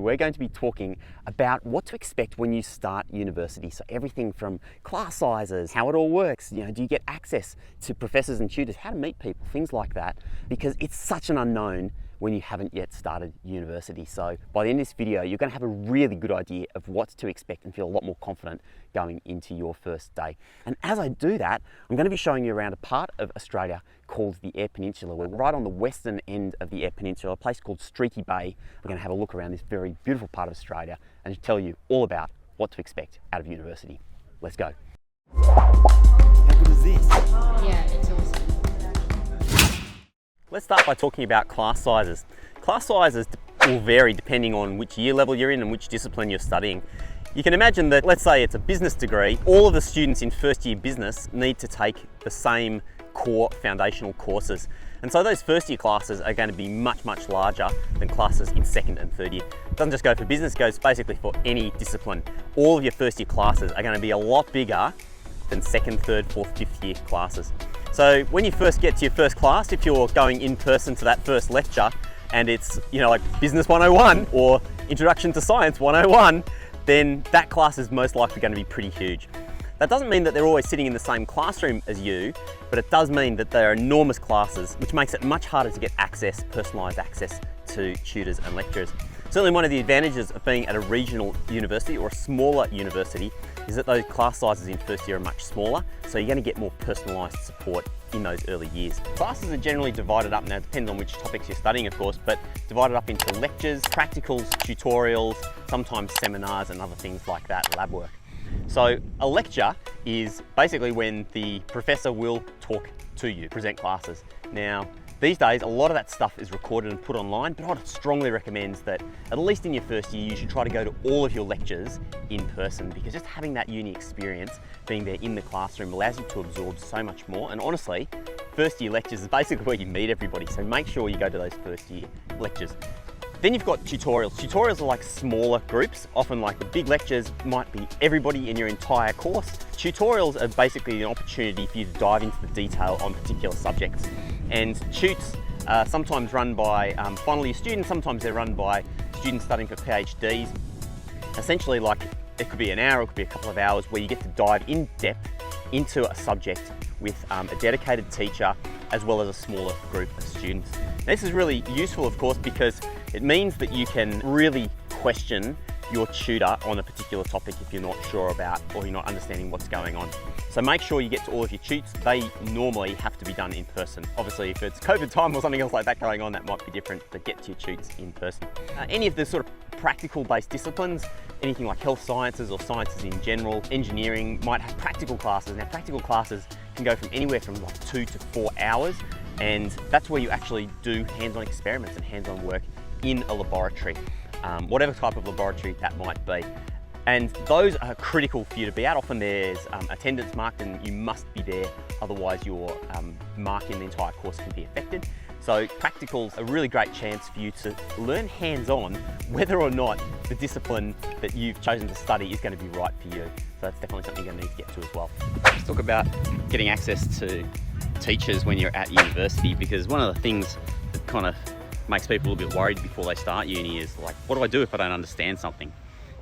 we're going to be talking about what to expect when you start university. So everything from class sizes, how it all works, do you get access to professors and tutors, how to meet people, things like that, because it's such an unknown when you haven't yet started university. So by the end of this video, you're going to have a really good idea of what to expect and feel a lot more confident going into your first day. And as I do that, I'm going to be showing you around a part of Australia called the Eyre Peninsula. We're right on the western end of the Eyre Peninsula, a place called Streaky Bay. We're going to have a look around this very beautiful part of Australia and tell you all about what to expect out of university. Let's go. How good is this? Yeah, it's awesome. Let's start by talking about class sizes. Class sizes will vary depending on which year level you're in and which discipline you're studying. You can imagine that, let's say it's a business degree, all of the students in first year business need to take the same core foundational courses. And so those first year classes are going to be much, much larger than classes in second and third year. It doesn't just go for business, it goes basically for any discipline. All of your first year classes are going to be a lot bigger than second, third, fourth, fifth year classes. So when you first get to your first class, if you're going in person to that first lecture and it's, like Business 101 or Introduction to Science 101, then that class is most likely going to be pretty huge. That doesn't mean that they're always sitting in the same classroom as you, but it does mean that they are enormous classes, which makes it much harder to get access, personalised access to tutors and lecturers. Certainly one of the advantages of being at a regional university or a smaller university is that those class sizes in first year are much smaller, so you're going to get more personalised support in those early years. Classes are generally divided up, now it depends on which topics you're studying of course, but divided up into lectures, practicals, tutorials, sometimes seminars and other things like that, lab work. So a lecture is basically when the professor will talk to you, present classes. Now, these days, a lot of that stuff is recorded and put online, but I'd strongly recommend that at least in your first year, you should try to go to all of your lectures in person, because just having that uni experience, being there in the classroom, allows you to absorb so much more. And honestly, first year lectures is basically where you meet everybody, so make sure you go to those first year lectures. Then you've got tutorials. Tutorials are like smaller groups. Often like the big lectures might be everybody in your entire course. Tutorials are basically an opportunity for you to dive into the detail on particular subjects. And tutes are sometimes run by final year students, sometimes they're run by students studying for PhDs. Essentially, like, it could be an hour, it could be a couple of hours where you get to dive in depth into a subject with a dedicated teacher as well as a smaller group of students. Now, this is really useful of course because it means that you can really question your tutor on a particular topic if you're not sure about or you're not understanding what's going on. So make sure you get to all of your tutes. They normally have to be done in person. Obviously, if it's COVID time or something else like that going on, that might be different, but get to your tutes in person. Any of the sort of practical-based disciplines, anything like health sciences or sciences in general, engineering might have practical classes. Now, practical classes can go from anywhere from like 2 to 4 hours, and that's where you actually do hands-on experiments and hands-on work in a laboratory, whatever type of laboratory that might be. And those are critical for you to be at. Often there's attendance marked and you must be there, otherwise your mark in the entire course can be affected. So practicals are a really great chance for you to learn hands-on whether or not the discipline that you've chosen to study is going to be right for you. So that's definitely something you're going to need to get to as well. Let's talk about getting access to teachers when you're at university, because one of the things that kind of makes people a little bit worried before they start uni is like, what do I do if I don't understand something?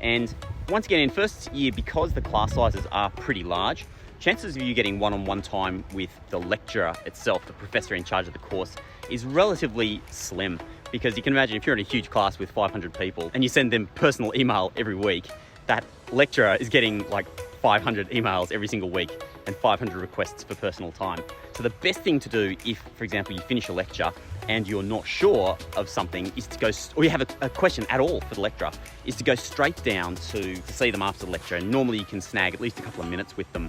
And once again, in first year, because the class sizes are pretty large, chances of you getting one-on-one time with the lecturer itself, the professor in charge of the course, is relatively slim. Because you can imagine if you're in a huge class with 500 people and you send them personal email every week, that lecturer is getting like 500 emails every single week and 500 requests for personal time. So the best thing to do if, for example, you finish a lecture and you're not sure of something is to go, or you have a question at all for the lecturer, is to go straight down to see them after the lecture. And normally you can snag at least a couple of minutes with them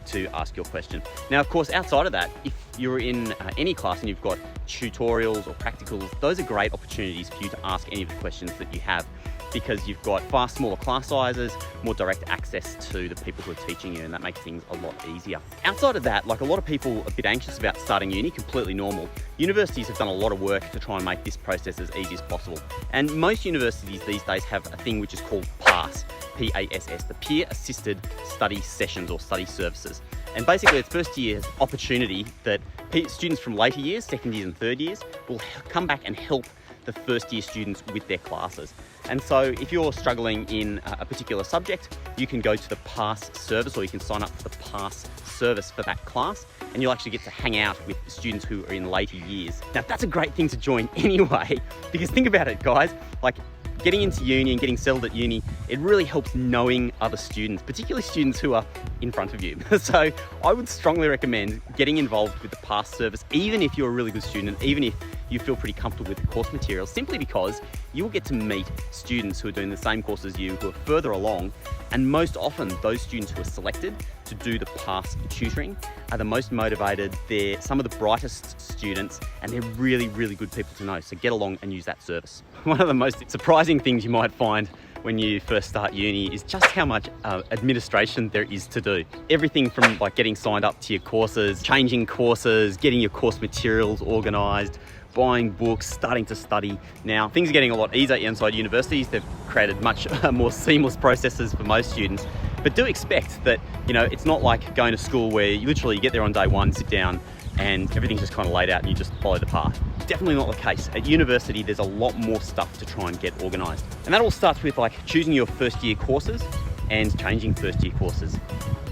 to ask your question. Now, of course, outside of that, if you're in any class and you've got tutorials or practicals, those are great opportunities for you to ask any of the questions that you have, because you've got far smaller class sizes, more direct access to the people who are teaching you, and that makes things a lot easier. Outside of that, like, a lot of people are a bit anxious about starting uni, completely normal. Universities have done a lot of work to try and make this process as easy as possible. And most universities these days have a thing which is called PASS, P-A-S-S, the Peer Assisted Study Sessions or Study Services. And basically it's first year opportunity that students from later years, second years and third years, will come back and help the first year students with their classes. And so if you're struggling in a particular subject, you can go to the PASS service, or you can sign up for the PASS service for that class, and you'll actually get to hang out with students who are in later years. Now that's a great thing to join anyway, because think about it, guys, like getting into uni and getting settled at uni, it really helps knowing other students, particularly students who are in front of you. So I would strongly recommend getting involved with the PASS service, even if you're a really good student, even if you feel pretty comfortable with the course material, simply because you will get to meet students who are doing the same course as you, who are further along, and most often those students who are selected to do the PASS tutoring are the most motivated. They're some of the brightest students, and they're really, really good people to know. So get along and use that service. One of the most surprising things you might find when you first start uni is just how much administration there is to do. Everything from like getting signed up to your courses, changing courses, getting your course materials organized, buying books, starting to study. Now, things are getting a lot easier inside universities. They've created much more seamless processes for most students. But do expect that, you know, it's not like going to school where you literally get there on day one, sit down, and everything's just kind of laid out and you just follow the path. Definitely not the case. At university, there's a lot more stuff to try and get organized. And that all starts with like choosing your first year courses and changing first year courses.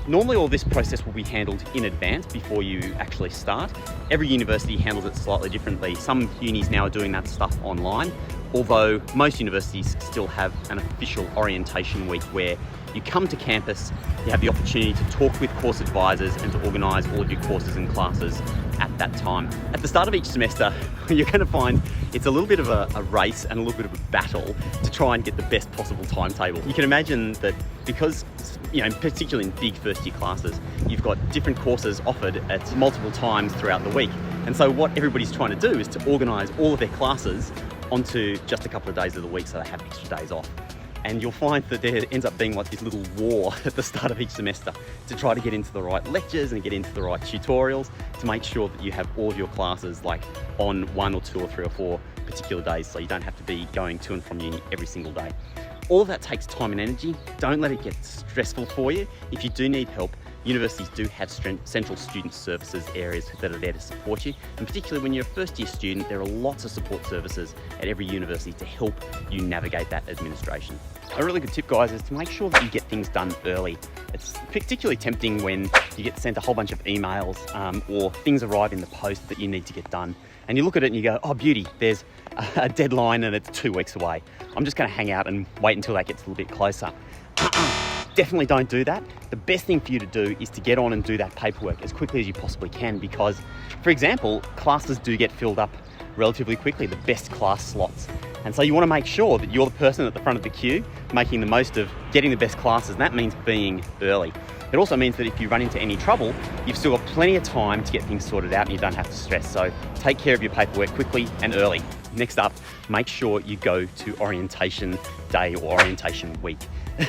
Normally all this process will be handled in advance before you actually start. Every university handles it slightly differently. Some unis now are doing that stuff online, although most universities still have an official orientation week where you come to campus, you have the opportunity to talk with course advisors and to organise all of your courses and classes at that time. At the start of each semester, you're going to find it's a little bit of a race and a little bit of a battle to try and get the best possible timetable. You can imagine that because, you know, particularly in big first year classes, you've got different courses offered at multiple times throughout the week. And so what everybody's trying to do is to organise all of their classes onto just a couple of days of the week so they have extra days off. And you'll find that there ends up being like this little war at the start of each semester to try to get into the right lectures and get into the right tutorials to make sure that you have all of your classes like on 1 or 2 or 3 or 4 particular days, so you don't have to be going to and from uni every single day. All of that takes time and energy. Don't let it get stressful for you. If you do need help, universities do have central student services areas that are there to support you. And particularly when you're a first year student, there are lots of support services at every university to help you navigate that administration. A really good tip, guys, is to make sure that you get things done early. It's particularly tempting when you get sent a whole bunch of emails or things arrive in the post that you need to get done. And you look at it and you go, oh beauty, there's a deadline and it's 2 weeks away. I'm just gonna hang out and wait until that gets a little bit closer. Definitely don't do that. The best thing for you to do is to get on and do that paperwork as quickly as you possibly can, because, for example, classes do get filled up relatively quickly, the best class slots. And so you want to make sure that you're the person at the front of the queue making the most of getting the best classes, and that means being early. It also means that if you run into any trouble, you've still got plenty of time to get things sorted out and you don't have to stress. So take care of your paperwork quickly and early. Next up, make sure you go to orientation day or orientation week.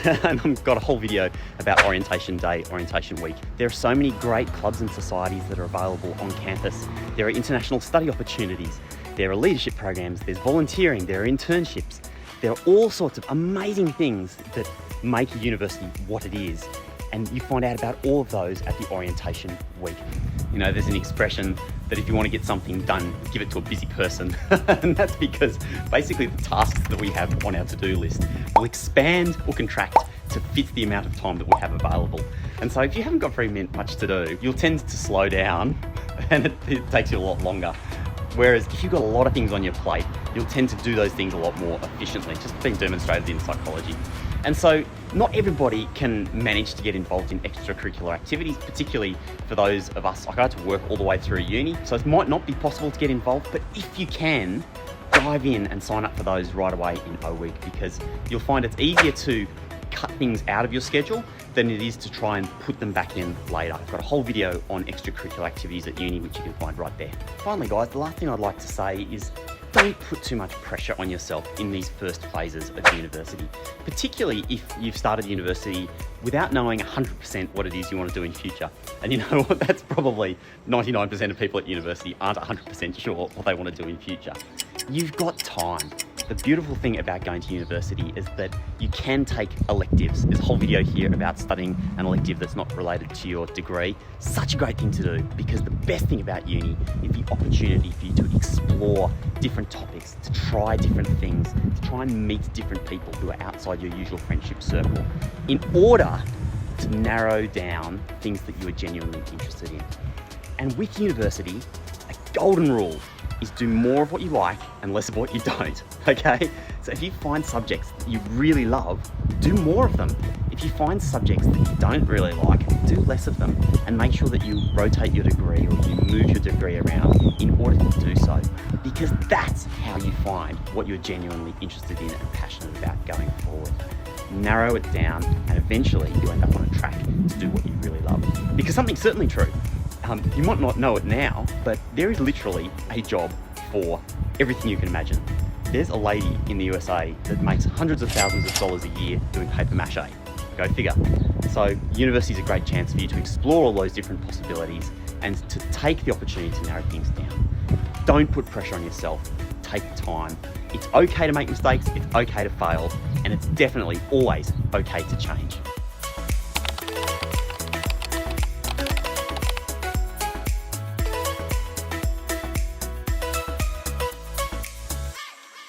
And I've got a whole video about orientation day, orientation week. There are so many great clubs and societies that are available on campus. There are international study opportunities. There are leadership programs. There's volunteering. There are internships. There are all sorts of amazing things that make a university what it is. And you find out about all of those at the orientation week. You know, there's an expression that if you want to get something done, give it to a busy person. And that's because basically the tasks that we have on our to-do list will expand or contract to fit the amount of time that we have available. And so if you haven't got very much to do, you'll tend to slow down and it takes you a lot longer. Whereas if you've got a lot of things on your plate, you'll tend to do those things a lot more efficiently, just being demonstrated in psychology. And so not everybody can manage to get involved in extracurricular activities, particularly for those of us. Like I had to work all the way through uni, so it might not be possible to get involved, but if you can, dive in and sign up for those right away in O Week, because you'll find it's easier to cut things out of your schedule than it is to try and put them back in later. I've got a whole video on extracurricular activities at uni, which you can find right there. Finally, guys, the last thing I'd like to say is don't put too much pressure on yourself in these first phases of university, particularly if you've started university without knowing 100% what it is you want to do in future. And you know what, that's probably 99% of people at university aren't 100% sure what they want to do in future. You've got time. The beautiful thing about going to university is that you can take electives. There's a whole video here about studying an elective that's not related to your degree. Such a great thing to do, because the best thing about uni is the opportunity for you to explore different topics, to try different things, to try and meet different people who are outside your usual friendship circle, in order to narrow down things that you are genuinely interested in. And with university, a golden rule is do more of what you like and less of what you don't, okay? So if you find subjects that you really love, do more of them. If you find subjects that you don't really like, do less of them, and make sure that you rotate your degree or you move your degree around in order to do so, because that's how you find what you're genuinely interested in and passionate about going forward. Narrow it down, and eventually you end up on a track to do what you really love. Because something's certainly true. You might not know it now, but there is literally a job for everything you can imagine. There's a lady in the USA that makes hundreds of thousands of dollars a year doing paper mache. Go figure. So university is a great chance for you to explore all those different possibilities and to take the opportunity to narrow things down. Don't put pressure on yourself. Take time. It's okay to make mistakes, it's okay to fail, and it's definitely always okay to change.